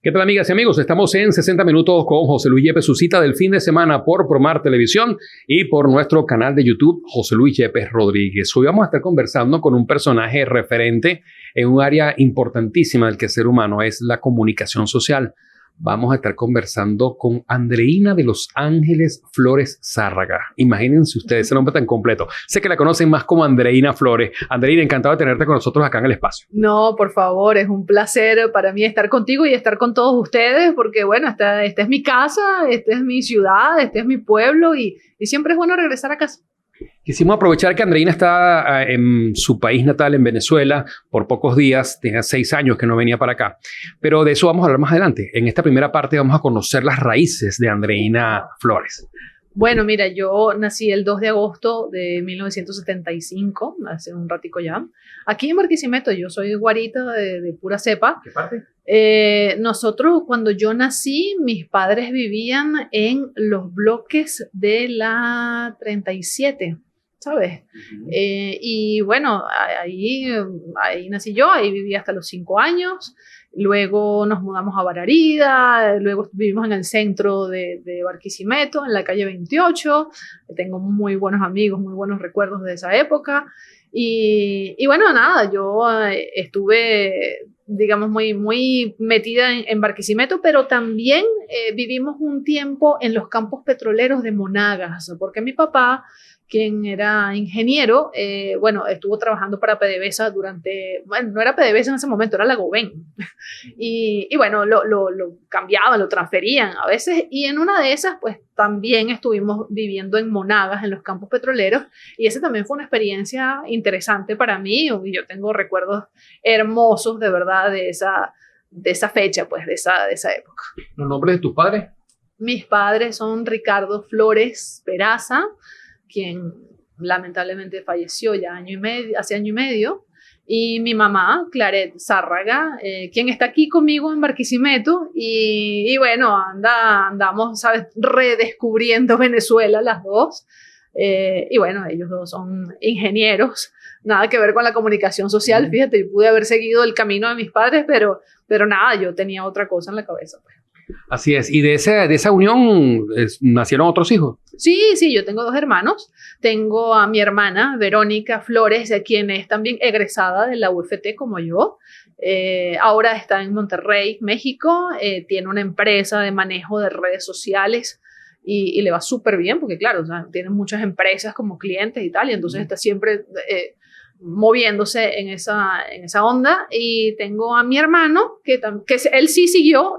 ¿Qué tal, amigas y amigos? Estamos en 60 minutos con José Luis Yepes, su cita del fin de semana por Promar Televisión y por nuestro canal de YouTube, José Luis Yepes Rodríguez. Hoy vamos a estar conversando con un personaje referente en un área importantísima del quehacer humano, es la comunicación social. Vamos a estar conversando con Andreina de Los Ángeles Flores Zárraga. Imagínense ustedes ese nombre tan completo. Sé que la conocen más como Andreina Flores. Andreina, encantado de tenerte con nosotros acá en el espacio. No, por favor, es un placer para mí estar contigo y estar con todos ustedes, porque bueno, esta es mi casa, esta es mi ciudad, este es mi pueblo y siempre es bueno regresar a casa. Quisimos aprovechar que Andreina está en su país natal, en Venezuela, por pocos días. Tenía 6 años que no venía para acá. Pero de eso vamos a hablar más adelante. En esta primera parte vamos a conocer las raíces de Andreina Flores. Bueno, mira, yo nací el 2 de agosto de 1975, hace un ratico ya, aquí en Barquisimeto. Yo soy guarita de pura cepa. ¿Qué parte? Nosotros, cuando yo nací, mis padres vivían en los bloques de la 37, ¿sabes? Y bueno, ahí nací yo, ahí viví hasta los 5 años. Luego nos mudamos a Bararida, luego vivimos en el centro de Barquisimeto, en la calle 28. Tengo muy buenos amigos, muy buenos recuerdos de esa época. Y bueno, nada, yo estuve, digamos, muy metida en Barquisimeto, pero también vivimos un tiempo en los campos petroleros de Monagas, porque mi papá, quien era ingeniero, bueno, estuvo trabajando para PDVSA bueno, no era PDVSA en ese momento, era la Goven. Y bueno, lo cambiaban, lo transferían a veces, y en una de esas, pues también estuvimos viviendo en Monagas, en los campos petroleros, y esa también fue una experiencia interesante para mí, y yo tengo recuerdos hermosos, de verdad, de esa fecha, pues, de esa época. ¿Los nombres de tus padres? Mis padres son Ricardo Flores Peraza, quien lamentablemente falleció ya hace año y medio, y mi mamá, Claret Zárraga, quien está aquí conmigo en Barquisimeto, y bueno, andamos, ¿sabes?, redescubriendo Venezuela las dos, y bueno, ellos dos son ingenieros, nada que ver con la comunicación social. Fíjate, yo pude haber seguido el camino de mis padres, pero nada, yo tenía otra cosa en la cabeza, pues. Así es. ¿Y de esa unión nacieron otros hijos? Sí, yo tengo 2 hermanos. Tengo a mi hermana, Verónica Flores, quien es también egresada de la UFT como yo. Ahora está en Monterrey, México. Tiene una empresa de manejo de redes sociales y le va súper bien porque, claro, o sea, tiene muchas empresas como clientes y tal, y entonces está siempre moviéndose en esa onda. Y tengo a mi hermano, que él sí siguió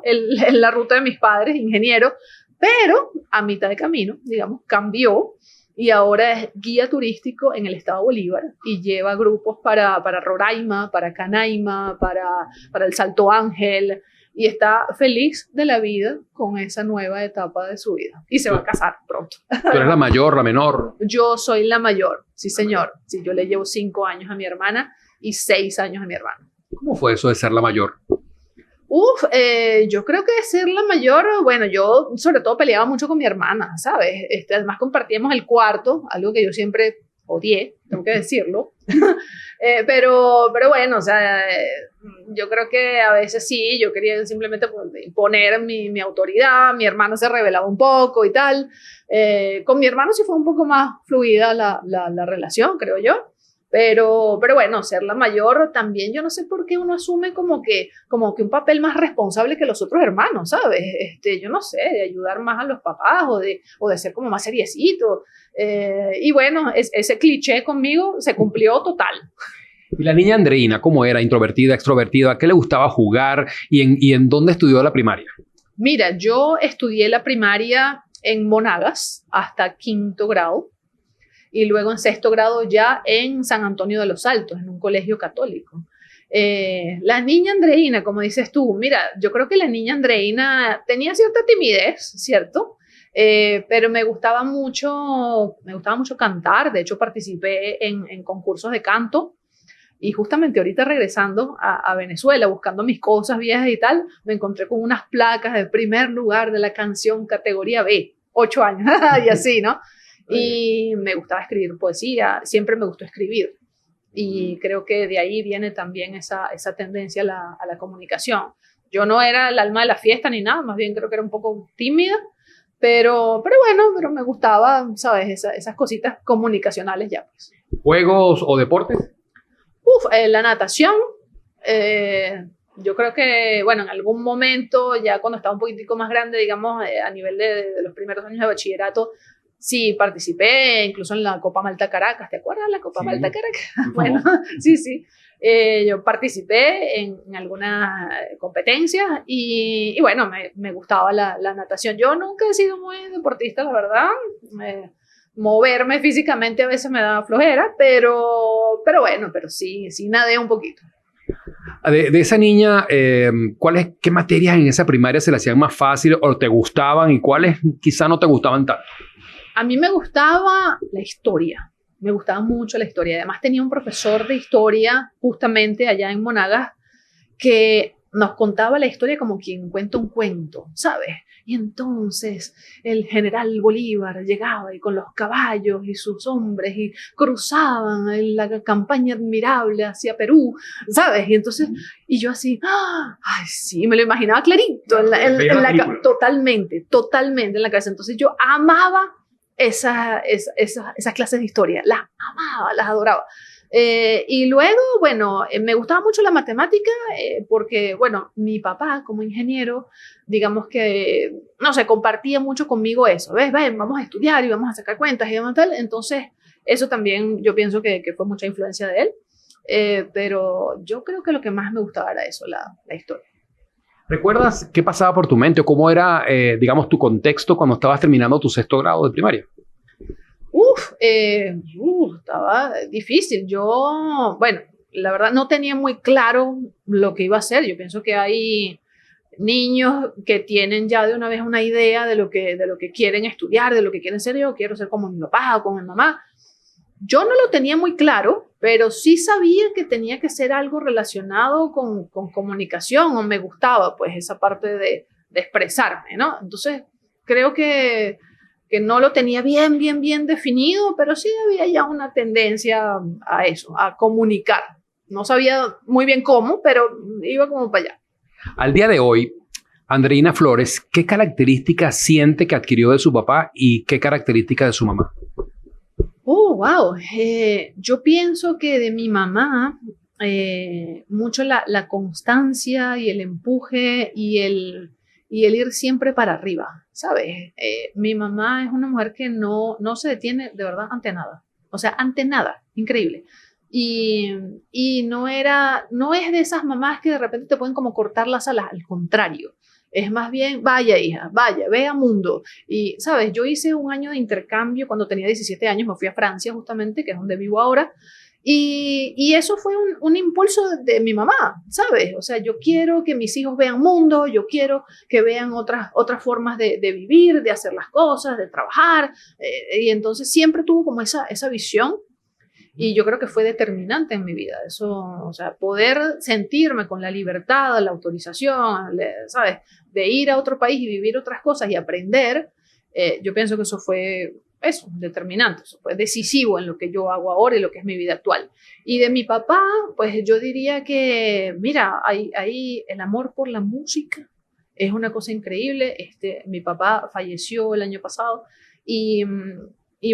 la ruta de mis padres, ingeniero, pero a mitad de camino, digamos, cambió y ahora es guía turístico en el estado Bolívar y lleva grupos para Roraima, para Canaima, para el Salto Ángel, y está feliz de la vida con esa nueva etapa de su vida. Y se va a casar pronto. ¿Tú eres la mayor, la menor? Yo soy la mayor, sí señor. Sí, yo le llevo 5 años a mi hermana y 6 años a mi hermano. ¿Cómo fue eso de ser la mayor? Yo creo que ser la mayor, bueno, yo sobre todo peleaba mucho con mi hermana, ¿sabes? Además compartíamos el cuarto, algo que yo siempre odié, tengo que decirlo. Pero bueno, o sea, yo creo que a veces sí, yo quería simplemente imponer mi autoridad. Mi hermano se rebelaba un poco y tal. Con mi hermano sí fue un poco más fluida la relación, creo yo. Pero bueno, ser la mayor también, yo no sé por qué uno asume como que un papel más responsable que los otros hermanos, ¿sabes? Yo no sé, de ayudar más a los papás o de ser como más seriecito. Y bueno, ese cliché conmigo se cumplió total. ¿Y la niña Andreina cómo era? ¿Introvertida, extrovertida? ¿A qué le gustaba jugar? ¿Y en dónde estudió la primaria? Mira, yo estudié la primaria en Monagas hasta 5º grado. Y luego en 6º grado ya en San Antonio de los Altos, en un colegio católico. La niña Andreina, como dices tú, mira, yo creo que la niña Andreina tenía cierta timidez, ¿cierto? Pero me gustaba mucho cantar. De hecho, participé en concursos de canto. Y justamente ahorita regresando a Venezuela, buscando mis cosas viejas y tal, me encontré con unas placas de primer lugar de la canción categoría B, 8 años, y así, ¿no? Y me gustaba escribir poesía, siempre me gustó escribir. Y creo que de ahí viene también esa tendencia a la comunicación. Yo no era el alma de la fiesta ni nada, más bien creo que era un poco tímida, pero bueno, pero me gustaba, ¿sabes? Esas cositas comunicacionales ya, pues. ¿Juegos o deportes? La natación, yo creo que, bueno, en algún momento, ya cuando estaba un poquitico más grande, digamos, a nivel de los primeros años de bachillerato, sí participé, incluso en la Copa Malta Caracas. ¿Te acuerdas de la Copa Malta Caracas? Bueno, sí. Yo participé en algunas competencias y bueno, me gustaba la natación. Yo nunca he sido muy deportista, la verdad. Moverme físicamente a veces me da flojera, pero bueno, pero sí nadé un poquito. De esa niña, ¿qué materias en esa primaria se le hacían más fácil o te gustaban y cuáles quizá no te gustaban tanto? A mí me gustaba la historia, me gustaba mucho la historia. Además tenía un profesor de historia justamente allá en Monagas que nos contaba la historia como quien cuenta un cuento, ¿sabes? Y entonces el general Bolívar llegaba y con los caballos y sus hombres y cruzaban en la campaña admirable hacia Perú, ¿sabes? Y entonces, y yo así, ay, sí, me lo imaginaba clarito, totalmente en la cabeza. Entonces yo amaba esas clases de historia, las amaba, las adoraba. Y luego, bueno, me gustaba mucho la matemática porque, bueno, mi papá como ingeniero, digamos que, no sé, compartía mucho conmigo eso, ¿ves? Vamos a estudiar y vamos a sacar cuentas y demás tal. Entonces, eso también yo pienso que fue mucha influencia de él, pero yo creo que lo que más me gustaba era eso, la historia. ¿Recuerdas qué pasaba por tu mente o cómo era, digamos, tu contexto cuando estabas terminando tu 6º grado de primaria? Estaba difícil. Yo, bueno, la verdad no tenía muy claro lo que iba a hacer. Yo pienso que hay niños que tienen ya de una vez una idea de lo que quieren estudiar, de lo que quieren ser. Yo quiero ser como mi papá o como mi mamá. Yo no lo tenía muy claro, pero sí sabía que tenía que ser algo relacionado con comunicación, o me gustaba pues esa parte de expresarme, ¿no? Entonces creo que no lo tenía bien definido, pero sí había ya una tendencia a eso, a comunicar. No sabía muy bien cómo, pero iba como para allá. Al día de hoy, Andreina Flores, ¿qué características siente que adquirió de su papá y qué características de su mamá? Wow. Yo pienso que de mi mamá, mucho la constancia y el empuje y el ir siempre para arriba, ¿sabes? Mi mamá es una mujer que no se detiene de verdad ante nada. O sea, ante nada. Increíble. Y no es de esas mamás que de repente te pueden como cortar las alas. Al contrario. Es más bien, vaya hija, vaya, vea mundo. Y, ¿sabes? Yo hice un año de intercambio cuando tenía 17 años. Me fui a Francia justamente, que es donde vivo ahora. Y eso fue un impulso de mi mamá, ¿sabes? O sea, yo quiero que mis hijos vean mundo, yo quiero que vean otras formas de vivir, de hacer las cosas, de trabajar. Y entonces siempre tuvo como esa visión y yo creo que fue determinante en mi vida. Eso, o sea, poder sentirme con la libertad, la autorización, ¿sabes? De ir a otro país y vivir otras cosas y aprender, yo pienso que eso fue determinante, eso fue decisivo en lo que yo hago ahora y lo que es mi vida actual. Y de mi papá, pues yo diría que, mira, hay el amor por la música, es una cosa increíble. Mi papá falleció el año pasado y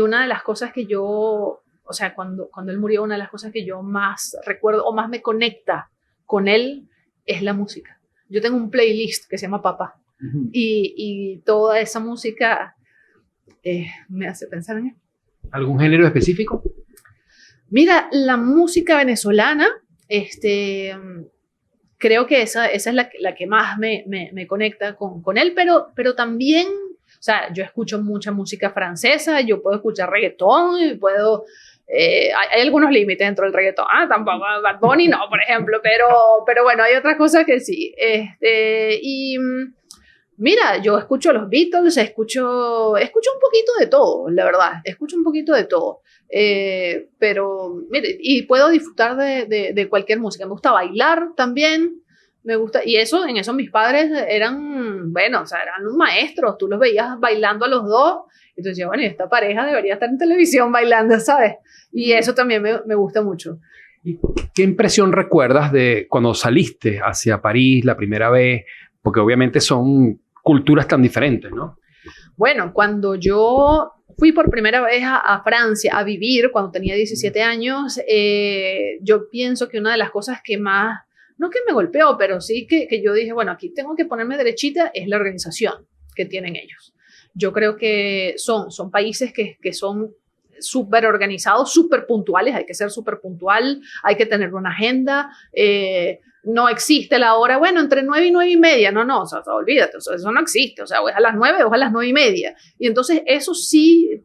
una de las cosas que yo, o sea, cuando él murió, una de las cosas que yo más recuerdo o más me conecta con él es la música. Yo tengo un playlist que se llama Papá y toda esa música me hace pensar en él. ¿Algún género específico? Mira, la música venezolana, creo que esa es la que más me conecta con él, pero también, o sea, yo escucho mucha música francesa, yo puedo escuchar reggaetón, y puedo... hay algunos límites dentro del reggaetón, tampoco Bad Bunny no, por ejemplo, pero bueno, hay otras cosas que sí. Mira, yo escucho los Beatles, escucho un poquito de todo, la verdad, escucho un poquito de todo, pero mire, y puedo disfrutar de cualquier música. Me gusta bailar también, me gusta, y en eso mis padres eran, bueno, o sea, eran maestros, tú los veías bailando a los dos, y tú decías, bueno, esta pareja debería estar en televisión bailando, ¿sabes? Y eso también me gusta mucho. ¿Y qué impresión recuerdas de cuando saliste hacia París la primera vez? Porque obviamente son culturas tan diferentes, ¿no? Bueno, cuando yo fui por primera vez a Francia a vivir, cuando tenía 17 años, yo pienso que una de las cosas que más, no que me golpeó, pero sí que yo dije, bueno, aquí tengo que ponerme derechita, es la organización que tienen ellos. Yo creo que son países que son súper organizados, súper puntuales, hay que ser súper puntual, hay que tener una agenda, no existe la hora, bueno, entre 9 y 9 y media, no, o sea, olvídate, o sea, eso no existe, o sea, o es a las 9 o es a las 9 y media. Y entonces eso sí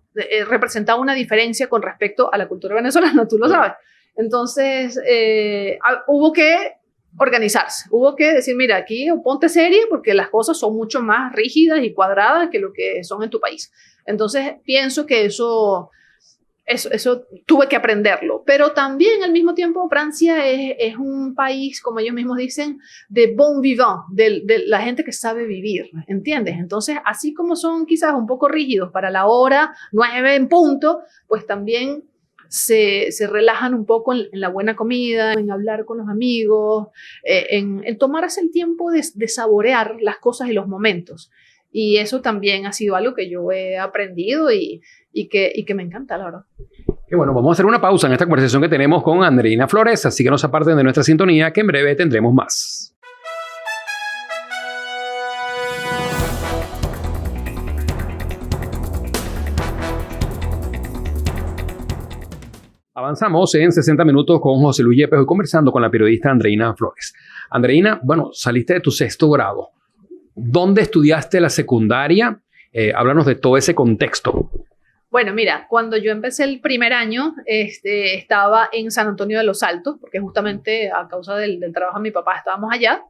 representaba una diferencia con respecto a la cultura venezolana, tú lo sabes. Entonces hubo que organizarse, hubo que decir, mira, aquí ponte serie porque las cosas son mucho más rígidas y cuadradas que lo que son en tu país. Entonces pienso que eso tuve que aprenderlo, pero también al mismo tiempo Francia es un país, como ellos mismos dicen, de bon vivant, de la gente que sabe vivir, ¿entiendes? Entonces, así como son quizás un poco rígidos para la hora, 9 en punto, pues también se relajan un poco en la buena comida, en hablar con los amigos, en tomarse el tiempo de saborear las cosas y los momentos. Y eso también ha sido algo que yo he aprendido y que me encanta, la verdad. Y bueno, vamos a hacer una pausa en esta conversación que tenemos con Andreina Flores, así que no se aparten de nuestra sintonía, que en breve tendremos más. Avanzamos en 60 minutos con José Luis Yepes, hoy conversando con la periodista Andreina Flores. Andreina, bueno, saliste de tu 6º grado. ¿Dónde estudiaste la secundaria? Háblanos de todo ese contexto. Bueno, mira, cuando yo empecé el primer año, estaba en San Antonio de los Altos, porque justamente a causa del trabajo de mi papá estábamos allá.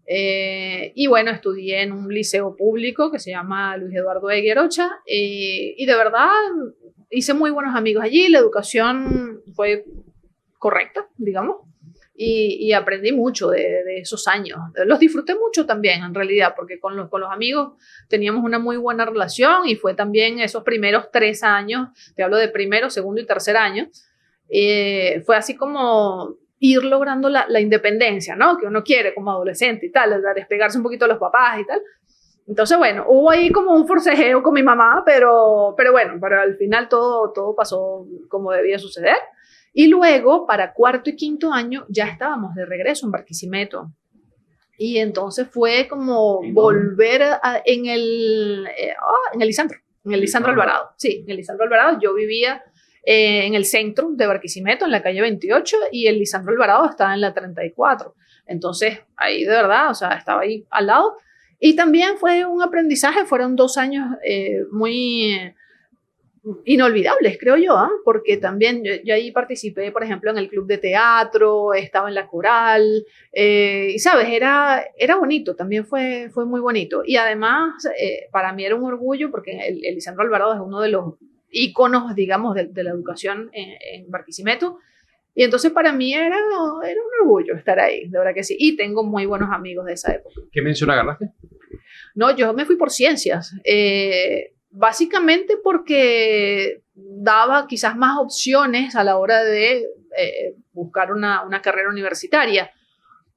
Y bueno, estudié en un liceo público que se llama Luis Eduardo Eguerocha. Y de verdad hice muy buenos amigos allí. La educación fue correcta, digamos. Y aprendí mucho de esos años. Los disfruté mucho también, en realidad, porque con los amigos teníamos una muy buena relación y fue también esos primeros 3 años, te hablo de primero, segundo y tercer año, fue así como ir logrando la independencia, ¿no? Que uno quiere como adolescente y tal, despegarse un poquito de los papás y tal. Entonces, bueno, hubo ahí como un forcejeo con mi mamá, pero bueno, pero al final todo pasó como debía suceder. Y luego, para 4º y 5º año, ya estábamos de regreso en Barquisimeto. Y entonces fue como volver en el Lisandro Alvarado. Sí, en el Lisandro Alvarado. Yo vivía en el centro de Barquisimeto, en la calle 28, y el Lisandro Alvarado estaba en la 34. Entonces, ahí de verdad, o sea, estaba ahí al lado. Y también fue un aprendizaje, fueron 2 años muy inolvidables, creo yo, ¿eh? Porque también yo ahí participé, por ejemplo, en el club de teatro, estaba en la coral, y sabes, era bonito, también fue muy bonito. Y además, para mí era un orgullo, porque el Lisandro Alvarado es uno de los íconos, digamos, de la educación en Barquisimeto. Y entonces para mí era un orgullo estar ahí, de verdad que sí. Y tengo muy buenos amigos de esa época. ¿Qué mención agarraste? No, yo me fui por ciencias. Básicamente porque daba quizás más opciones a la hora de buscar una carrera universitaria.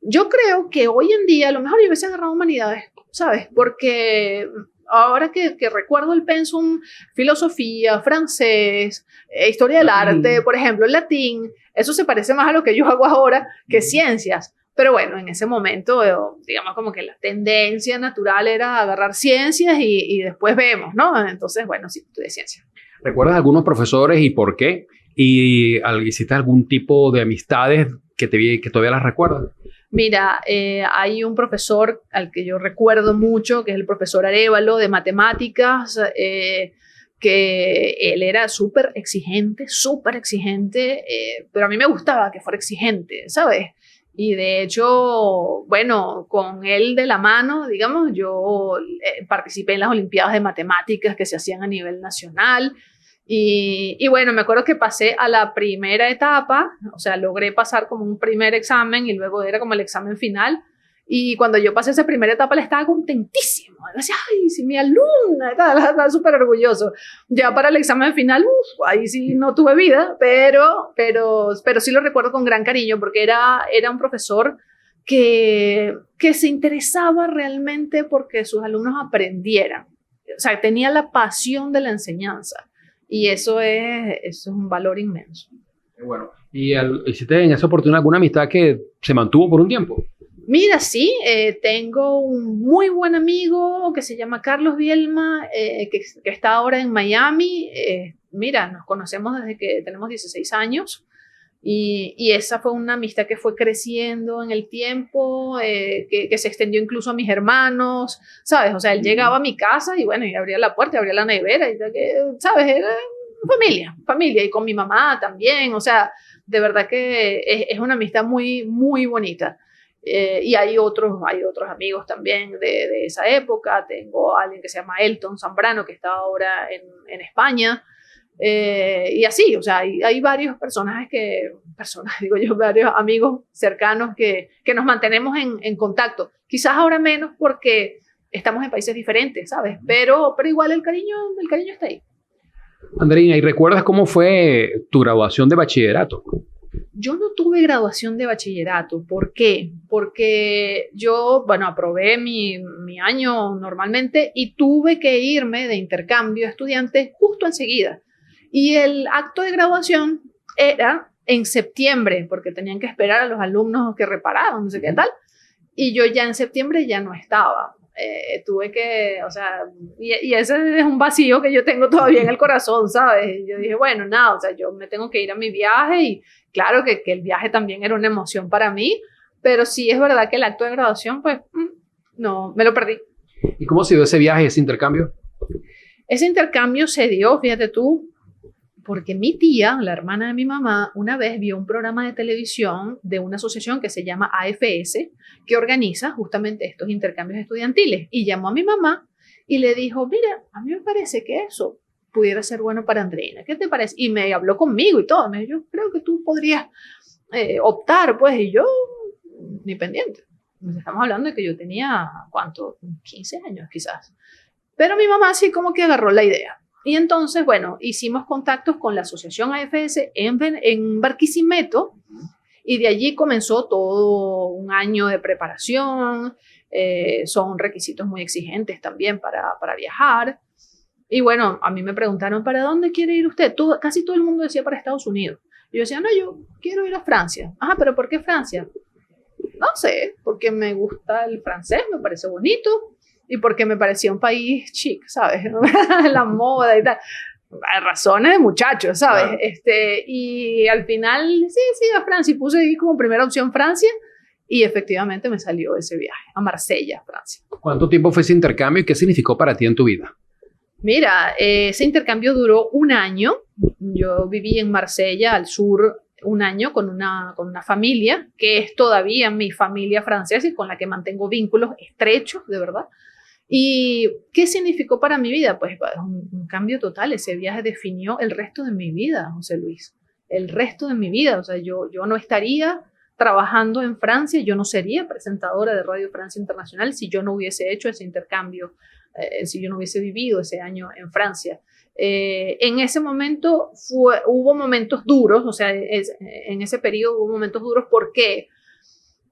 Yo creo que hoy en día a lo mejor yo hubiese agarrado humanidades, ¿sabes? Porque ahora que recuerdo el pensum, filosofía, francés, historia del arte, por ejemplo, el latín, eso se parece más a lo que yo hago ahora que ciencias. Pero bueno, en ese momento, digamos como que la tendencia natural era agarrar ciencias y después vemos, ¿no? Entonces, bueno, sí, estudié ciencias. ¿Recuerdas algunos profesores y por qué? ¿Y hiciste algún tipo de amistades que todavía las recuerdas? Mira, hay un profesor al que yo recuerdo mucho, que es el profesor Arévalo de matemáticas, que él era súper exigente, pero a mí me gustaba que fuera exigente, ¿sabes? Y de hecho, bueno, con él de la mano, digamos, yo participé en las Olimpiadas de Matemáticas que se hacían a nivel nacional. Y bueno, me acuerdo que pasé a la primera etapa, o sea, logré pasar como un primer examen y luego era como el examen final. Y cuando yo pasé esa primera etapa, él estaba contentísimo. Él decía, ay, sí, mi alumna, estaba súper orgulloso. Ya para el examen final, ahí sí no tuve vida, pero sí lo recuerdo con gran cariño, porque era un profesor que se interesaba realmente porque sus alumnos aprendieran. O sea, tenía la pasión de la enseñanza. Y eso es un valor inmenso. Bueno, ¿y hiciste en esa oportunidad alguna amistad que se mantuvo por un tiempo? Mira, sí, tengo un muy buen amigo que se llama Carlos Bielma, que está ahora en Miami. Mira, nos conocemos desde que tenemos 16 años y esa fue una amistad que fue creciendo en el tiempo, que se extendió incluso a mis hermanos, ¿sabes? O sea, él llegaba a mi casa y bueno, y abría la puerta, abría la nevera, y ¿sabes? Era familia, y con mi mamá también, o sea, de verdad que es una amistad muy, muy bonita. Y hay otros amigos también de esa época. Tengo a alguien que se llama Elton Zambrano, que está ahora en España. Y así, o sea, hay varios digo yo, varios amigos cercanos que nos mantenemos en contacto. Quizás ahora menos porque estamos en países diferentes, ¿sabes? Pero igual el cariño está ahí. Andreina, ¿y recuerdas cómo fue tu graduación de bachillerato? Yo no tuve graduación de bachillerato. ¿Por qué? Porque yo, bueno, aprobé mi año normalmente y tuve que irme de intercambio de estudiantes justo enseguida. Y el acto de graduación era en septiembre, porque tenían que esperar a los alumnos que reparaban, no sé qué tal. Y yo ya en septiembre ya no estaba. Tuve que, o sea, y ese es un vacío que yo tengo todavía en el corazón, ¿sabes? Yo dije, bueno, nada, o sea, yo me tengo que ir a mi viaje y claro que el viaje también era una emoción para mí, pero sí es verdad que el acto de graduación, pues, no, me lo perdí. ¿Y cómo se dio ese viaje, ese intercambio? Ese intercambio se dio, fíjate tú, porque mi tía, la hermana de mi mamá, una vez vio un programa de televisión de una asociación que se llama AFS, que organiza justamente estos intercambios estudiantiles. Y llamó a mi mamá y le dijo, mira, a mí me parece que eso pudiera ser bueno para Andreina. ¿Qué te parece? Y me habló conmigo y todo. Me dijo, yo creo que tú podrías optar, pues. Y yo, ni pendiente. Estamos hablando de que yo tenía, ¿cuánto? 15 años quizás. Pero mi mamá sí como que agarró la idea. Y entonces, bueno, hicimos contactos con la asociación AFS en Barquisimeto y de allí comenzó todo un año de preparación. Son requisitos muy exigentes también para viajar. Y bueno, a mí me preguntaron, ¿para dónde quiere ir usted? Casi todo el mundo decía para Estados Unidos. Y yo decía, no, yo quiero ir a Francia. Ajá, ¿pero por qué Francia? No sé, porque me gusta el francés, me parece bonito. Y porque me parecía un país chic, ¿sabes? La moda y tal. Razones de muchachos, ¿sabes? Claro. Y al final, sí, a Francia. Y puse ahí como primera opción Francia. Y efectivamente me salió ese viaje a Marsella, Francia. ¿Cuánto tiempo fue ese intercambio y qué significó para ti en tu vida? Mira, ese intercambio duró un año. Yo viví en Marsella, al sur, un año con una familia, que es todavía mi familia francesa y con la que mantengo vínculos estrechos, de verdad. ¿Y qué significó para mi vida? Pues un cambio total. Ese viaje definió el resto de mi vida, José Luis. El resto de mi vida. O sea, yo no estaría trabajando en Francia, yo no sería presentadora de Radio Francia Internacional si yo no hubiese hecho ese intercambio, si yo no hubiese vivido ese año en Francia. En ese momento hubo momentos duros, o sea, en ese periodo hubo momentos duros. ¿Por qué?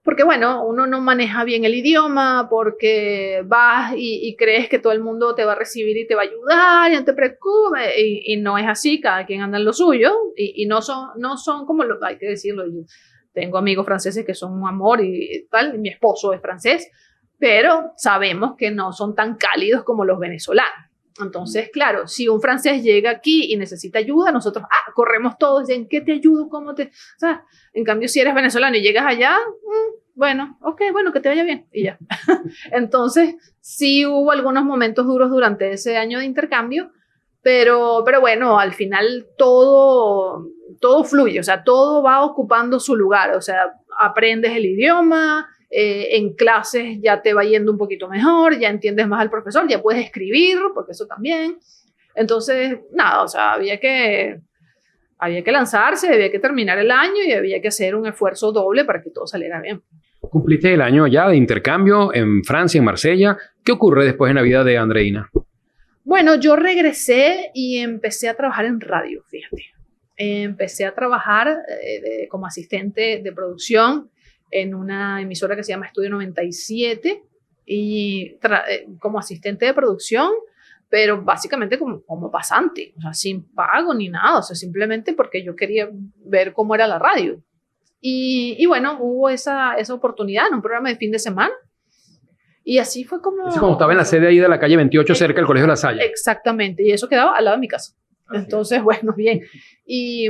Porque, bueno, uno no maneja bien el idioma, porque vas y crees que todo el mundo te va a recibir y te va a ayudar, y no te preocupes, y no es así, cada quien anda en lo suyo, y no son como hay que decirlo. Yo tengo amigos franceses que son un amor y tal, y mi esposo es francés, pero sabemos que no son tan cálidos como los venezolanos. Entonces, claro, si un francés llega aquí y necesita ayuda, nosotros corremos todos, ¿en qué te ayudo? ¿Cómo te...? O sea, en cambio, si eres venezolano y llegas allá, bueno, ok, bueno, que te vaya bien, y ya. Entonces, sí hubo algunos momentos duros durante ese año de intercambio, pero bueno, al final todo fluye, o sea, todo va ocupando su lugar, o sea, aprendes el idioma, en clases ya te va yendo un poquito mejor, ya entiendes más al profesor, ya puedes escribir, porque eso también. Entonces, nada, o sea, había que lanzarse, había que terminar el año y había que hacer un esfuerzo doble para que todo saliera bien. Cumpliste el año ya de intercambio en Francia, en Marsella. ¿Qué ocurre después en la vida de Andreina? Bueno, yo regresé y empecé a trabajar en radio, fíjate. Empecé a trabajar como asistente de producción en una emisora que se llama Estudio 97 y como asistente de producción, pero básicamente como pasante, o sea, sin pago ni nada, o sea, simplemente porque yo quería ver cómo era la radio. Y bueno, hubo esa oportunidad en un programa de fin de semana. Y así fue como... Como estaba en la sede ahí de la calle 28, cerca del Colegio La Salle. Exactamente, y eso quedaba al lado de mi casa. Entonces, bueno, bien. Y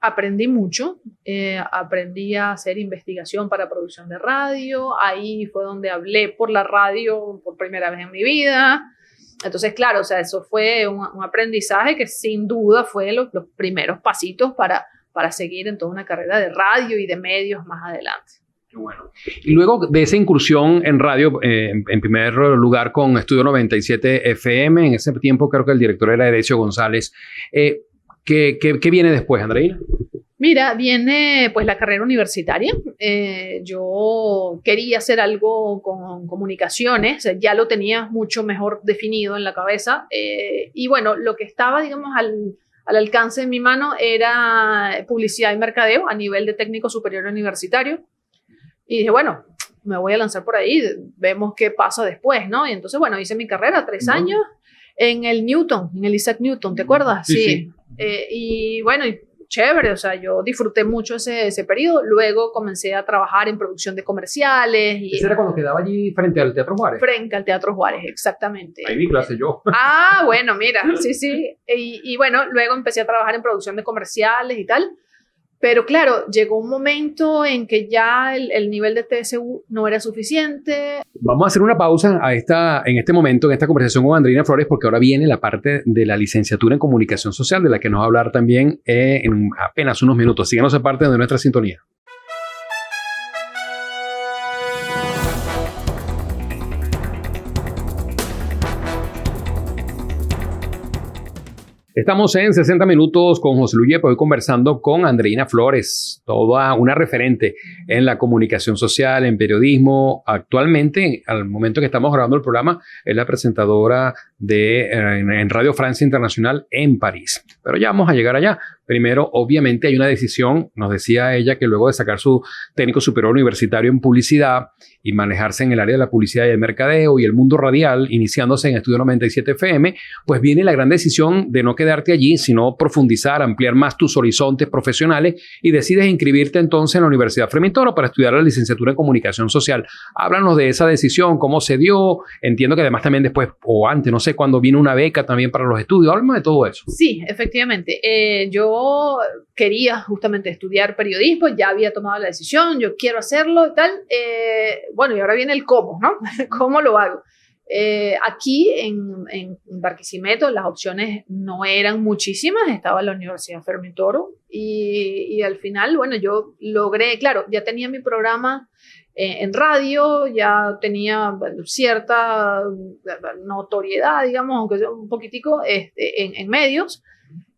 aprendí mucho. Aprendí a hacer investigación para producción de radio. Ahí fue donde hablé por la radio por primera vez en mi vida. Entonces, claro, o sea, eso fue un aprendizaje que sin duda fue los primeros pasitos para seguir en toda una carrera de radio y de medios más adelante. Qué bueno. Y luego de esa incursión en radio, en primer lugar con Estudio 97 FM, en ese tiempo creo que el director era Edesio González. ¿Qué viene después, Andreina? Mira, viene pues la carrera universitaria. Yo quería hacer algo con comunicaciones, ya lo tenía mucho mejor definido en la cabeza. Y bueno, lo que estaba, digamos, al alcance de mi mano era publicidad y mercadeo a nivel de técnico superior universitario. Y dije, bueno, me voy a lanzar por ahí, vemos qué pasa después, ¿no? Y entonces, bueno, hice mi carrera 3 años en el Newton, en el Isaac Newton, ¿te acuerdas? Sí. Y bueno, chévere, o sea, yo disfruté mucho ese periodo. Luego comencé a trabajar en producción de comerciales. ¿Ese era cuando quedaba allí frente al Teatro Juárez? Frente al Teatro Juárez, exactamente. Ahí vi clase yo. Ah, bueno, mira, sí. Y bueno, luego empecé a trabajar en producción de comerciales y tal. Pero claro, llegó un momento en que ya el nivel de TSU no era suficiente. Vamos a hacer una pausa en este momento, en esta conversación con Andreina Flores, porque ahora viene la parte de la licenciatura en comunicación social, de la que nos va a hablar también en apenas unos minutos. Síganos aparte de nuestra sintonía. Estamos en 60 minutos con José Luis Yepes, hoy conversando con Andreina Flores, toda una referente en la comunicación social, en periodismo. Actualmente, al momento que estamos grabando el programa, es la presentadora en Radio Francia Internacional en París. Pero ya vamos a llegar allá. Primero, obviamente, hay una decisión, nos decía ella, que luego de sacar su técnico superior universitario en publicidad y manejarse en el área de la publicidad y el mercadeo y el mundo radial, iniciándose en Estudio 97 FM, pues viene la gran decisión de no quedarte allí, sino profundizar, ampliar más tus horizontes profesionales y decides inscribirte entonces en la Universidad Fermín Toro para estudiar la licenciatura en comunicación social. Háblanos de esa decisión, cómo se dio. Entiendo que además también después, o antes, no sé, cuando vino una beca también para los estudios. Háblame de todo eso. Sí, efectivamente. Yo quería justamente estudiar periodismo, ya había tomado la decisión, yo quiero hacerlo y tal. Bueno, y ahora viene el cómo, ¿no? ¿Cómo lo hago? Aquí en Barquisimeto las opciones no eran muchísimas, estaba la Universidad Fermín Toro y al final, bueno, yo logré, claro, ya tenía mi programa en radio, ya tenía cierta notoriedad, digamos, aunque sea un poquitico en medios.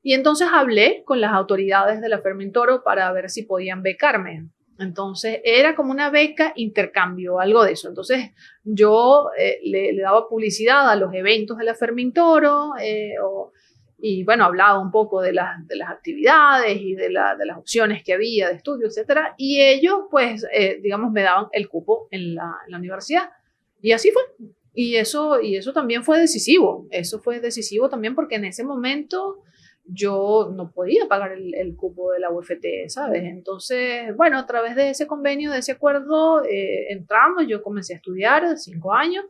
Y entonces hablé con las autoridades de la Fermín Toro para ver si podían becarme. Entonces era como una beca intercambio, algo de eso. Entonces yo le daba publicidad a los eventos de la Fermín Toro y bueno, hablaba un poco de las actividades y de las opciones que había de estudio, etcétera. Y ellos pues, digamos, me daban el cupo en la universidad. Y así fue. Y eso también fue decisivo. Eso fue decisivo también porque en ese momento yo no podía pagar el cupo de la UFT, ¿sabes? Entonces, bueno, a través de ese convenio, de ese acuerdo, entramos, yo comencé a estudiar 5 años.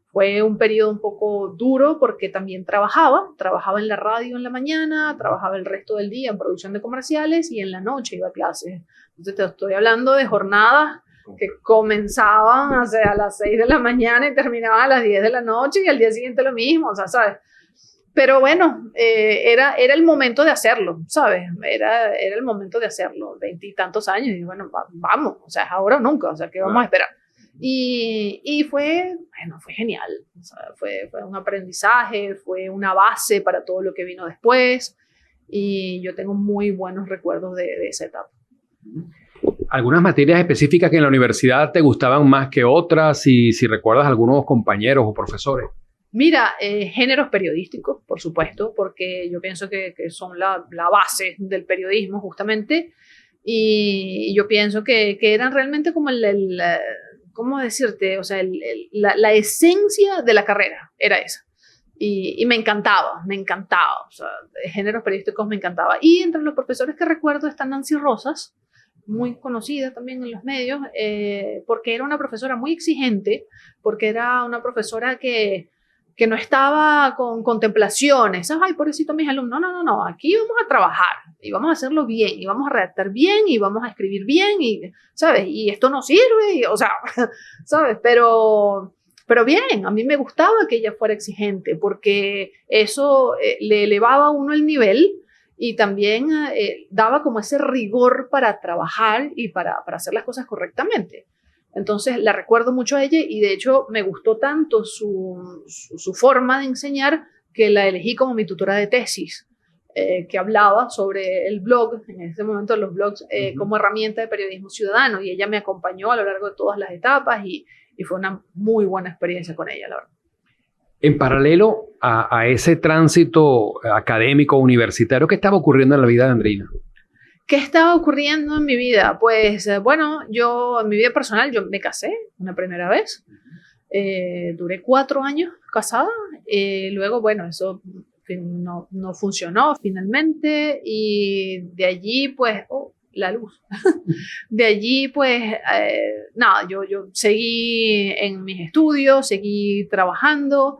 Fue un periodo un poco duro porque también trabajaba en la radio en la mañana, trabajaba el resto del día en producción de comerciales y en la noche iba a clases. Entonces te estoy hablando de jornadas que comenzaban, o sea, a las 6 de la mañana y terminaban a las 10 de la noche y al día siguiente lo mismo, o sea, ¿sabes? Pero bueno, era el momento de hacerlo, ¿sabes? Era el momento de hacerlo, 20 y tantos años, y bueno, vamos, o sea, ahora o nunca, o sea, ¿qué vamos a esperar? Y fue genial, o sea, fue un aprendizaje, fue una base para todo lo que vino después, y yo tengo muy buenos recuerdos de esa etapa. ¿Algunas materias específicas que en la universidad te gustaban más que otras? Si recuerdas algunos compañeros o profesores. Mira, géneros periodísticos, por supuesto, porque yo pienso que son la base del periodismo justamente, y yo pienso que eran realmente como ¿cómo decirte? O sea, la esencia de la carrera era esa. Y me encantaba, o sea, géneros periodísticos me encantaba. Y entre los profesores que recuerdo está Nancy Rosas, muy conocida también en los medios, porque era una profesora muy exigente, porque era una profesora que no estaba con contemplaciones. Ay, pobrecito mis alumnos. No. Aquí vamos a trabajar y vamos a hacerlo bien y vamos a redactar bien y vamos a escribir bien y, ¿sabes? Y esto no sirve, y, o sea, ¿sabes? Pero bien, a mí me gustaba que ella fuera exigente porque eso le elevaba a uno el nivel y también daba como ese rigor para trabajar y para hacer las cosas correctamente. Entonces la recuerdo mucho a ella y de hecho me gustó tanto su forma de enseñar que la elegí como mi tutora de tesis, que hablaba sobre el blog, en ese momento los blogs, como herramienta de periodismo ciudadano, y ella me acompañó a lo largo de todas las etapas y fue una muy buena experiencia con ella, la verdad. En paralelo a ese tránsito académico universitario, ¿qué estaba ocurriendo en la vida de Andreina? ¿Qué estaba ocurriendo en mi vida? Pues bueno, yo en mi vida personal, yo me casé una primera vez, duré 4 años casada, luego bueno, eso no funcionó finalmente y de allí pues, la luz, de allí pues nada, yo seguí en mis estudios, seguí trabajando,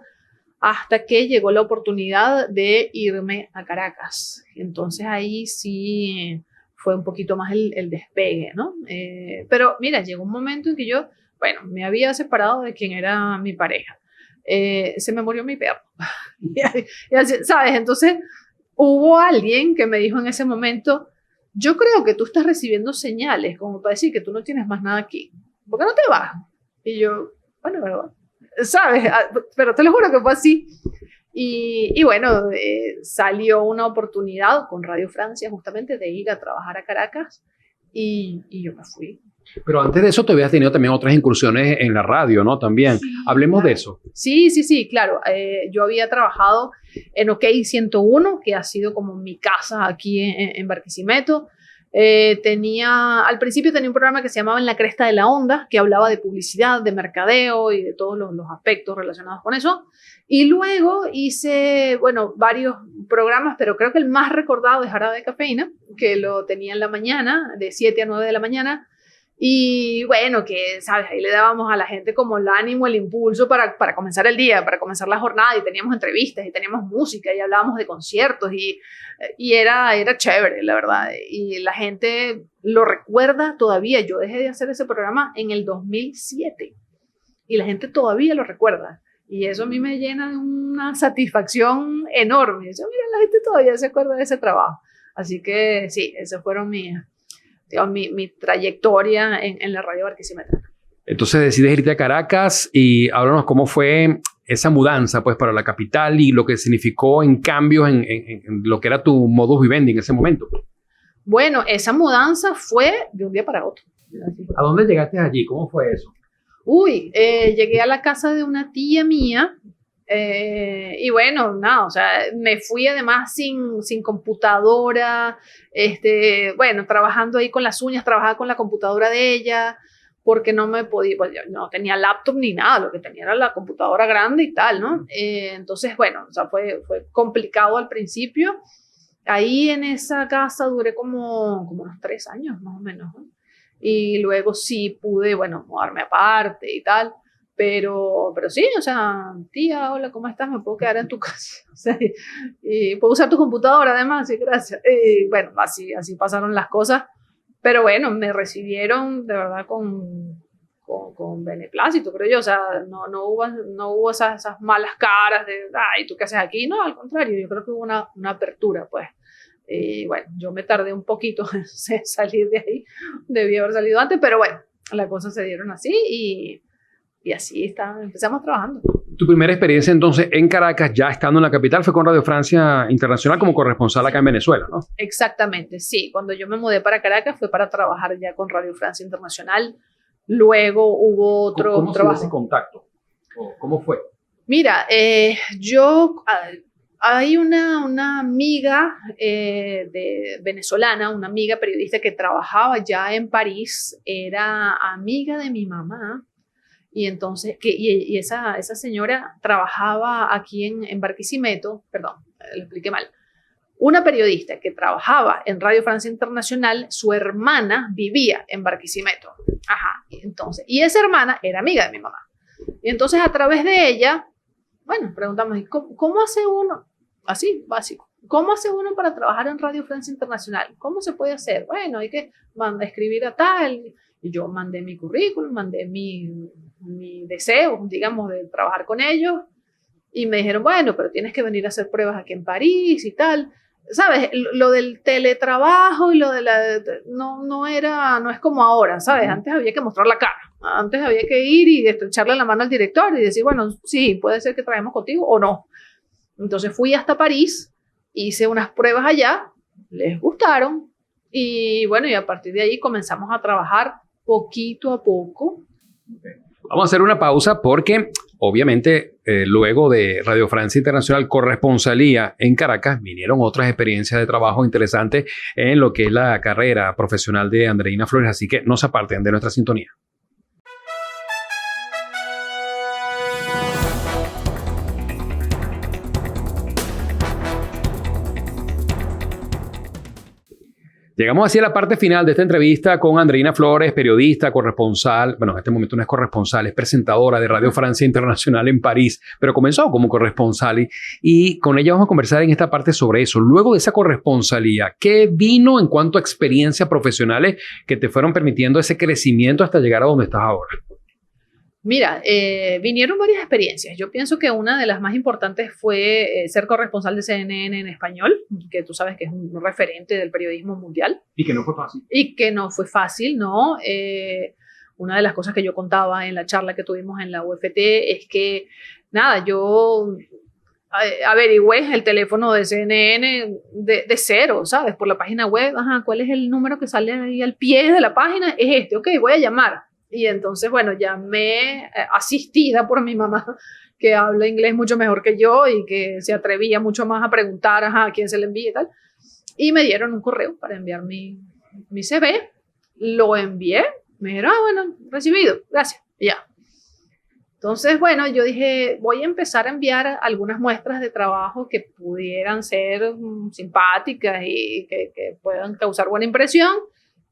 hasta que llegó la oportunidad de irme a Caracas. Entonces ahí sí fue un poquito más el despegue, ¿no? Pero mira, llegó un momento en que yo, bueno, me había separado de quien era mi pareja. Se me murió mi perro. y así, ¿sabes? Entonces hubo alguien que me dijo en ese momento, yo creo que tú estás recibiendo señales como para decir que tú no tienes más nada aquí. ¿Por qué no te vas? Y yo, bueno, ¿verdad? ¿Sabes? Pero te lo juro que fue así. Y bueno, salió una oportunidad con Radio Francia justamente de ir a trabajar a Caracas y yo me fui. Pero antes de eso te habías tenido también otras incursiones en la radio, ¿no? También. Sí, hablemos claro. De eso. Sí, claro. Yo había trabajado en OK 101, que ha sido como mi casa aquí en Barquisimeto. Al principio tenía un programa que se llamaba En la Cresta de la Onda, que hablaba de publicidad, de mercadeo y de todos los aspectos relacionados con eso. Y luego hice, bueno, varios programas, pero creo que el más recordado es Jarabe de Cafeína, que lo tenía en la mañana, de 7 a 9 de la mañana. Y bueno, que, ¿sabes? Ahí le dábamos a la gente como el ánimo, el impulso para comenzar el día, para comenzar la jornada, y teníamos entrevistas, y teníamos música, y hablábamos de conciertos, y era chévere, la verdad. Y la gente lo recuerda todavía. Yo dejé de hacer ese programa en el 2007, y la gente todavía lo recuerda. Y eso a mí me llena de una satisfacción enorme. Yo, mira, la gente todavía se acuerda de ese trabajo. Así que sí, esas fueron mi trayectoria en la radio barquisimetrana. Entonces decides irte a Caracas y háblanos cómo fue esa mudanza pues, para la capital y lo que significó en cambios en lo que era tu modus vivendi en ese momento. Bueno, esa mudanza fue de un día para otro. ¿A dónde llegaste allí? ¿Cómo fue eso? Llegué a la casa de una tía mía. Y bueno, nada, o sea, me fui además sin computadora, bueno, trabajando ahí con las uñas, trabajaba con la computadora de ella, porque no me podía, pues yo no tenía laptop ni nada, lo que tenía era la computadora grande y tal, ¿no? Entonces, bueno, o sea, fue complicado al principio. Ahí en esa casa duré como unos 3 años más o menos, ¿no? Y luego sí pude, bueno, mudarme aparte y tal. Pero sí, o sea, tía, hola, ¿cómo estás? ¿Me puedo quedar en tu casa? O sea, y puedo usar tu computadora además, sí, gracias. Y bueno, así pasaron las cosas. Pero bueno, me recibieron de verdad con beneplácito, creo yo. O sea, no hubo esas malas caras de, ay, ¿tú qué haces aquí? No, al contrario, yo creo que hubo una apertura, pues. Y bueno, yo me tardé un poquito en salir de ahí. Debí haber salido antes, pero bueno, las cosas se dieron así y así empezamos trabajando. Tu primera experiencia entonces en Caracas, ya estando en la capital, fue con Radio Francia Internacional como corresponsal acá en Venezuela, ¿no? Exactamente, sí. Cuando yo me mudé para Caracas fue para trabajar ya con Radio Francia Internacional. Luego hubo otro ¿Cómo trabajo. se dio ese contacto? ¿Cómo fue? Mira, hay una amiga venezolana, una amiga periodista que trabajaba ya en París, era amiga de mi mamá, y entonces, esa señora trabajaba aquí en Barquisimeto, perdón, lo expliqué mal. Una periodista que trabajaba en Radio Francia Internacional, su hermana vivía en Barquisimeto. Ajá, entonces, y esa hermana era amiga de mi mamá. Y entonces a través de ella, bueno, preguntamos, ¿cómo hace uno? Así, básico. ¿Cómo hace uno para trabajar en Radio Francia Internacional? ¿Cómo se puede hacer? Bueno, hay que escribir a tal. Y yo mandé mi currículum, mandé mi deseo, digamos, de trabajar con ellos. Y me dijeron, bueno, pero tienes que venir a hacer pruebas aquí en París y tal. ¿Sabes? Lo del teletrabajo y lo de no es como ahora, ¿sabes? Antes había que mostrar la cara. Antes había que ir y estrecharle la mano al director y decir, bueno, sí, puede ser que trabajemos contigo o no. Entonces fui hasta París, hice unas pruebas allá, les gustaron y bueno, y a partir de ahí comenzamos a trabajar poquito a poco. Vamos a hacer una pausa porque obviamente luego de Radio Francia Internacional corresponsalía en Caracas, vinieron otras experiencias de trabajo interesantes en lo que es la carrera profesional de Andreina Flores, así que no se aparten de nuestra sintonía. Llegamos así a la parte final de esta entrevista con Andreina Flores, periodista, corresponsal. Bueno, en este momento no es corresponsal, es presentadora de Radio Francia Internacional en París, pero comenzó como corresponsal y con ella vamos a conversar en esta parte sobre eso. Luego de esa corresponsalía, ¿qué vino en cuanto a experiencias profesionales que te fueron permitiendo ese crecimiento hasta llegar a donde estás ahora? Mira, vinieron varias experiencias. Yo pienso que una de las más importantes fue ser corresponsal de CNN en español, que tú sabes que es un referente del periodismo mundial. Y que no fue fácil. Y que no fue fácil, ¿no? Una de las cosas que yo contaba en la charla que tuvimos en la UFT es que, nada, yo averigüé el teléfono de CNN de cero, ¿sabes? Por la página web, ajá, ¿cuál es el número que sale ahí al pie de la página? Es este, ok, voy a llamar. Y entonces, bueno, llamé asistida por mi mamá, que habla inglés mucho mejor que yo y que se atrevía mucho más a preguntar a quién se le envía y tal. Y me dieron un correo para enviar mi CV. Lo envié. Me dijeron, bueno, recibido, gracias. Y ya. Entonces, bueno, yo dije, voy a empezar a enviar algunas muestras de trabajo que pudieran ser simpáticas y que puedan causar buena impresión.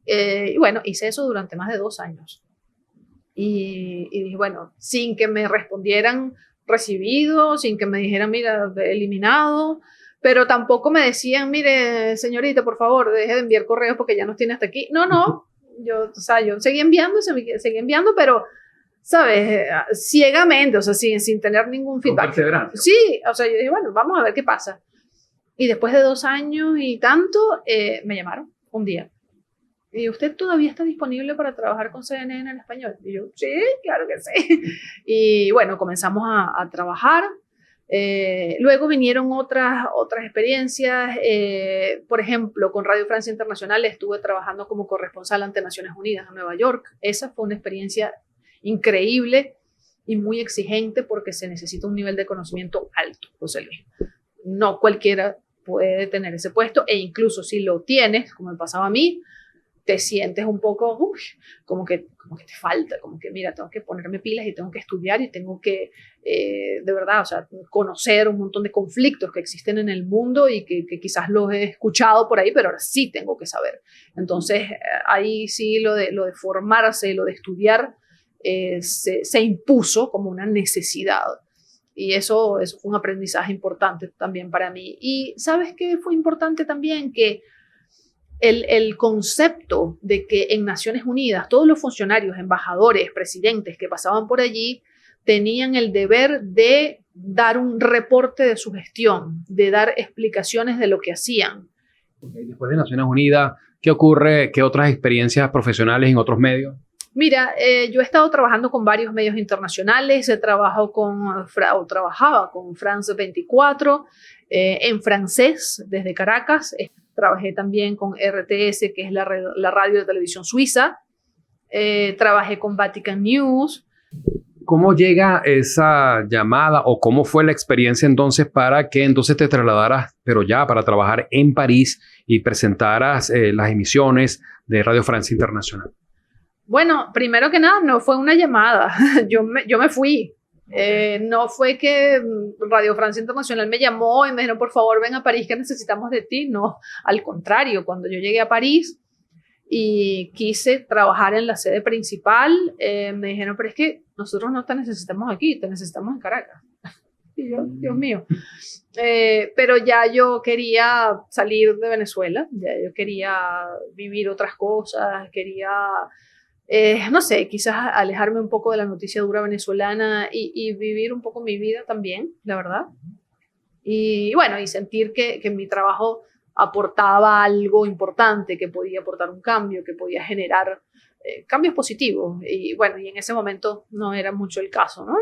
Y bueno, hice eso durante más de 2 años. Y dije, bueno, sin que me respondieran recibido, sin que me dijeran, mira, eliminado, pero tampoco me decían, mire, señorita, por favor, deje de enviar correos porque ya nos tiene hasta aquí. No, yo seguí enviando, pero, ¿sabes? Ciegamente, o sea, sin tener ningún feedback. Sí, o sea, yo dije, bueno, vamos a ver qué pasa. Y después de 2 años y tanto, me llamaron un día. ¿Y usted todavía está disponible para trabajar con CNN en español? Y yo, sí, claro que sí. Y bueno, comenzamos a trabajar. Luego vinieron otras experiencias. Por ejemplo, con Radio Francia Internacional estuve trabajando como corresponsal ante Naciones Unidas en Nueva York. Esa fue una experiencia increíble y muy exigente porque se necesita un nivel de conocimiento alto, José Luis. No cualquiera puede tener ese puesto e incluso si lo tienes, como me pasaba a mí, te sientes un poco, como que te falta, como que mira, tengo que ponerme pilas y tengo que estudiar y tengo que, de verdad, o sea, conocer un montón de conflictos que existen en el mundo y que quizás los he escuchado por ahí, pero ahora sí tengo que saber. Entonces, ahí sí lo de formarse, lo de estudiar, se impuso como una necesidad. Y eso fue un aprendizaje importante también para mí. Y ¿sabes qué fue importante también? Que el concepto de que en Naciones Unidas todos los funcionarios, embajadores, presidentes que pasaban por allí tenían el deber de dar un reporte de su gestión, de dar explicaciones de lo que hacían. Después de Naciones Unidas, ¿qué ocurre? ¿Qué otras experiencias profesionales en otros medios? Mira, yo he estado trabajando con varios medios internacionales, trabajaba con France 24 en francés desde Caracas, trabajé también con RTS, que es la radio de televisión suiza, trabajé con Vatican News. ¿Cómo llega esa llamada o cómo fue la experiencia entonces para que entonces te trasladaras, pero ya para trabajar en París y presentaras las emisiones de Radio Francia Internacional? Bueno, primero que nada, no fue una llamada. Yo me fui. No fue que Radio Francia Internacional me llamó y me dijeron, por favor, ven a París que necesitamos de ti. No, al contrario, cuando yo llegué a París y quise trabajar en la sede principal, me dijeron, pero es que nosotros no te necesitamos aquí, te necesitamos en Caracas. Y yo, Dios mío. Pero ya yo quería salir de Venezuela, ya yo quería vivir otras cosas, quería... no sé, quizás alejarme un poco de la noticia dura venezolana y vivir un poco mi vida también, la verdad. Y bueno, y sentir que mi trabajo aportaba algo importante, que podía aportar un cambio, que podía generar cambios positivos. Y bueno, y en ese momento no era mucho el caso, ¿no?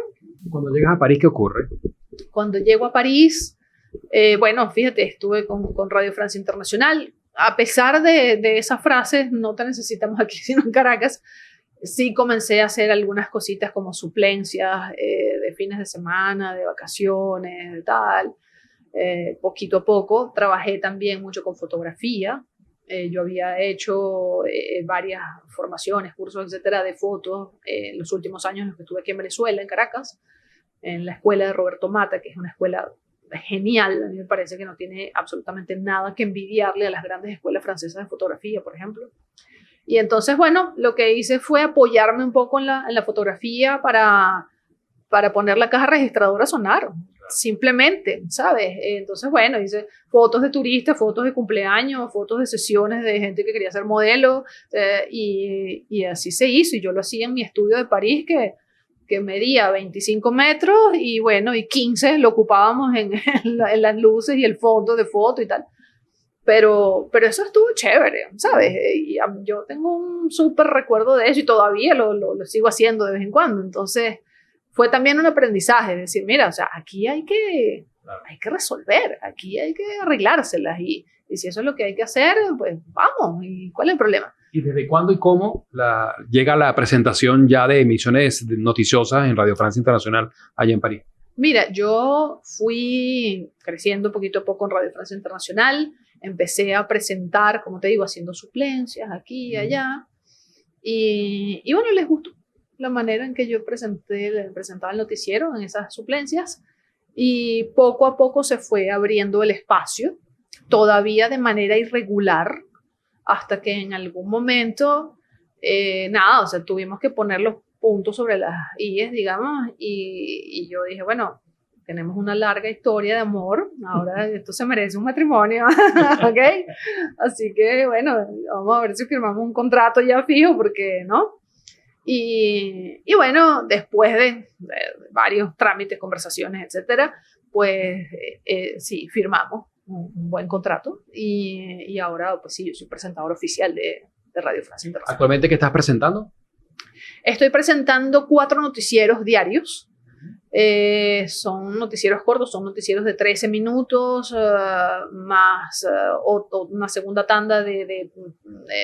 Cuando llegas a París, ¿qué ocurre? Cuando llego a París, bueno, fíjate, estuve con Radio Francia Internacional. A pesar de esas frases, no te necesitamos aquí, sino en Caracas, sí comencé a hacer algunas cositas como suplencias de fines de semana, de vacaciones, de tal. Poquito a poco. Trabajé también mucho con fotografía. Yo había hecho varias formaciones, cursos, etcétera, de fotos en los últimos años en los que estuve aquí en Venezuela, en Caracas, en la escuela de Roberto Mata, que es una escuela genial. A mí me parece que no tiene absolutamente nada que envidiarle a las grandes escuelas francesas de fotografía, por ejemplo. Y entonces, bueno, lo que hice fue apoyarme un poco en la fotografía para poner la caja registradora a sonar, simplemente, ¿sabes? Entonces, bueno, hice fotos de turistas, fotos de cumpleaños, fotos de sesiones de gente que quería ser modelo, y así se hizo. Y yo lo hacía en mi estudio de París, que medía 25 metros y bueno, y 15 lo ocupábamos en las luces y el fondo de foto y tal. Pero eso estuvo chévere, ¿sabes? Y yo tengo un súper recuerdo de eso y todavía lo sigo haciendo de vez en cuando. Entonces, fue también un aprendizaje, decir, mira, o sea, aquí hay que resolver, aquí hay que arreglárselas y si eso es lo que hay que hacer, pues vamos, ¿y cuál es el problema? ¿Y desde cuándo y cómo llega la presentación ya de emisiones noticiosas en Radio Francia Internacional allá en París? Mira, yo fui creciendo poquito a poco en Radio Francia Internacional, empecé a presentar, como te digo, haciendo suplencias aquí y allá, y bueno, les gustó la manera en que yo presentaba el noticiero en esas suplencias, y poco a poco se fue abriendo el espacio, todavía de manera irregular, hasta que en algún momento, nada, o sea, tuvimos que poner los puntos sobre las íes, digamos, y yo dije, bueno, tenemos una larga historia de amor, ahora esto se merece un matrimonio, ¿ok? Así que, bueno, vamos a ver si firmamos un contrato ya fijo, porque, ¿no? Y bueno, después de varios trámites, conversaciones, etcétera, pues sí, firmamos un buen contrato y ahora, pues sí, yo soy presentador oficial de Radio Francia Internacional. ¿Actualmente qué estás presentando? Estoy presentando 4 noticieros diarios. Son noticieros cortos, son noticieros de 13 minutos, más una segunda tanda de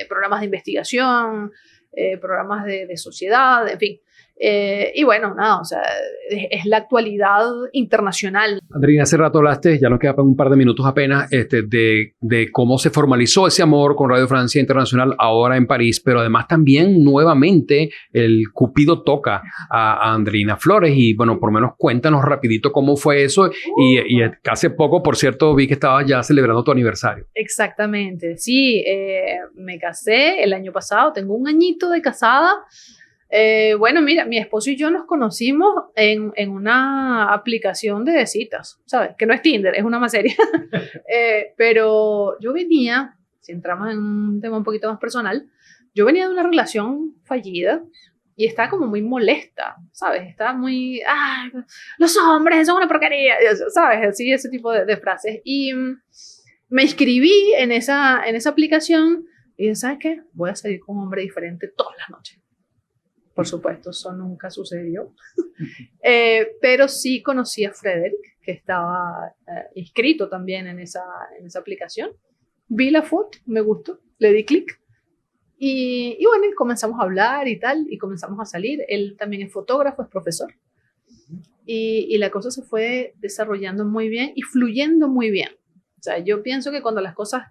programas de investigación, programas de sociedad, en fin. Y bueno, nada, o sea, es la actualidad internacional. Andreina, hace rato hablaste, ya nos queda un par de minutos apenas, de cómo se formalizó ese amor con Radio Francia Internacional ahora en París, pero además también nuevamente el Cupido toca a Andreina Flores y bueno, por lo menos cuéntanos rapidito cómo fue eso y hace poco, por cierto, vi que estabas ya celebrando tu aniversario. Exactamente, sí, me casé el año pasado, tengo un añito de casada. Bueno, mira, mi esposo y yo nos conocimos en una aplicación de citas, ¿sabes? Que no es Tinder, es una más seria. Pero yo venía, si entramos en un tema un poquito más personal, yo venía de una relación fallida y estaba como muy molesta, ¿sabes? Estaba muy, ¡ay, los hombres son una porquería! ¿Sabes? Así, ese tipo de frases. Y me inscribí en esa aplicación y dije, ¿sabes qué? Voy a salir con un hombre diferente todas las noches. por supuesto, eso nunca sucedió. Pero sí conocí a Frederick, que estaba inscrito también en esa aplicación. Vi la foto, me gustó, le di clic. Y bueno, comenzamos a hablar y tal, y comenzamos a salir. Él también es fotógrafo, es profesor. Y la cosa se fue desarrollando muy bien y fluyendo muy bien. O sea, yo pienso que cuando las cosas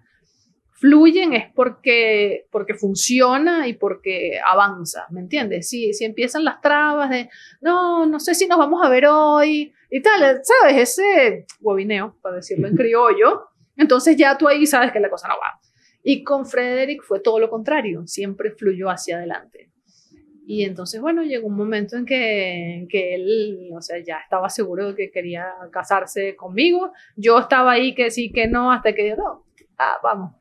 fluyen es porque funciona y porque avanza, ¿me entiendes? Si empiezan las trabas de, no sé si nos vamos a ver hoy y tal, ¿sabes? Ese huevineo, para decirlo en criollo, entonces ya tú ahí sabes que la cosa no va. Y con Frederick fue todo lo contrario, siempre fluyó hacia adelante. Y entonces, bueno, llegó un momento en que él, o sea, ya estaba seguro de que quería casarse conmigo. Yo estaba ahí que sí, que no, hasta que dijo, no, vamos.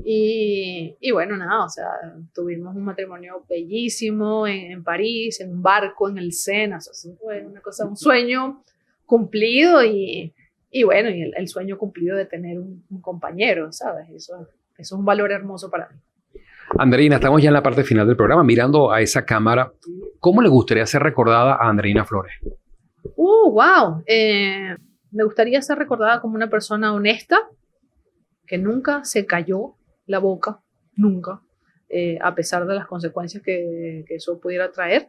Y bueno, nada, o sea, tuvimos un matrimonio bellísimo en París, en un barco, en el Sena. O sea, fue una cosa, un sueño cumplido y bueno, y el sueño cumplido de tener un compañero, ¿sabes? Eso es un valor hermoso para mí. Andreina, estamos ya en la parte final del programa, mirando a esa cámara. ¿Cómo le gustaría ser recordada a Andreina Flores? Wow. Me gustaría ser recordada como una persona honesta, que nunca se cayó la boca, nunca, a pesar de las consecuencias que eso pudiera traer.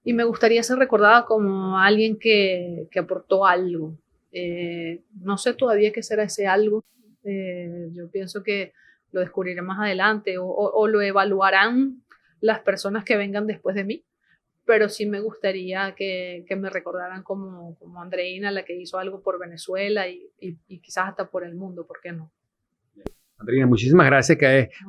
Y me gustaría ser recordada como alguien que aportó algo. No sé todavía qué será ese algo. Yo pienso que lo descubriré más adelante o lo evaluarán las personas que vengan después de mí, pero sí me gustaría que me recordaran como Andreina, la que hizo algo por Venezuela y quizás hasta por el mundo, ¿por qué no? Andreina, muchísimas gracias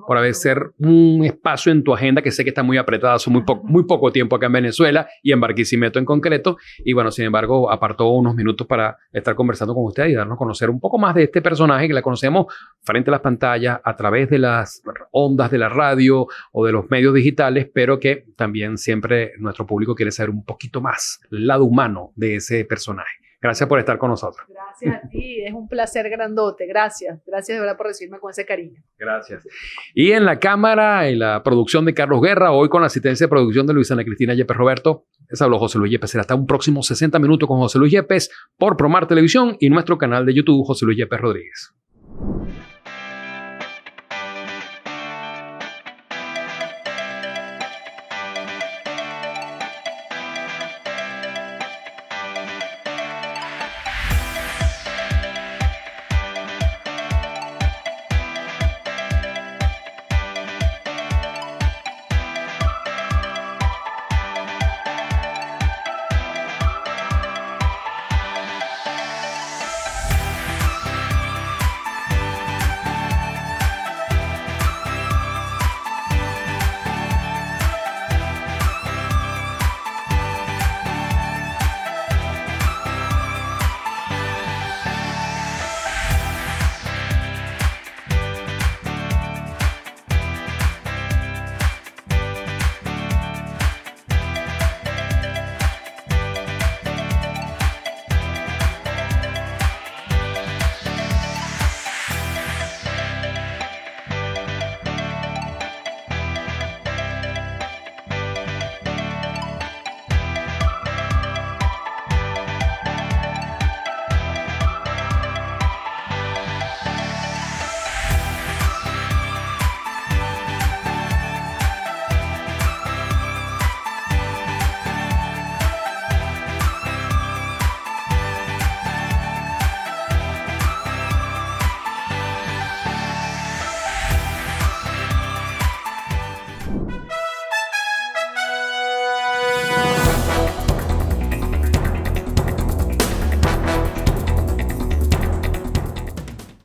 por haber ser un espacio en tu agenda, que sé que está muy apretada, hace muy poco tiempo acá en Venezuela y en Barquisimeto en concreto. Y bueno, sin embargo, apartó unos minutos para estar conversando con usted y darnos a conocer un poco más de este personaje que la conocemos frente a las pantallas, a través de las ondas de la radio o de los medios digitales, pero que también siempre nuestro público quiere saber un poquito más el lado humano de ese personaje. Gracias por estar con nosotros. Gracias a ti, es un placer grandote. Gracias de verdad por recibirme con ese cariño. Gracias. Y en la cámara, en la producción de Carlos Guerra, hoy con la asistencia de producción de Luisa Ana Cristina Yepes Roberto, les habló José Luis Yepes. Será hasta un próximo 60 minutos con José Luis Yepes por Promar Televisión y nuestro canal de YouTube, José Luis Yepes Rodríguez.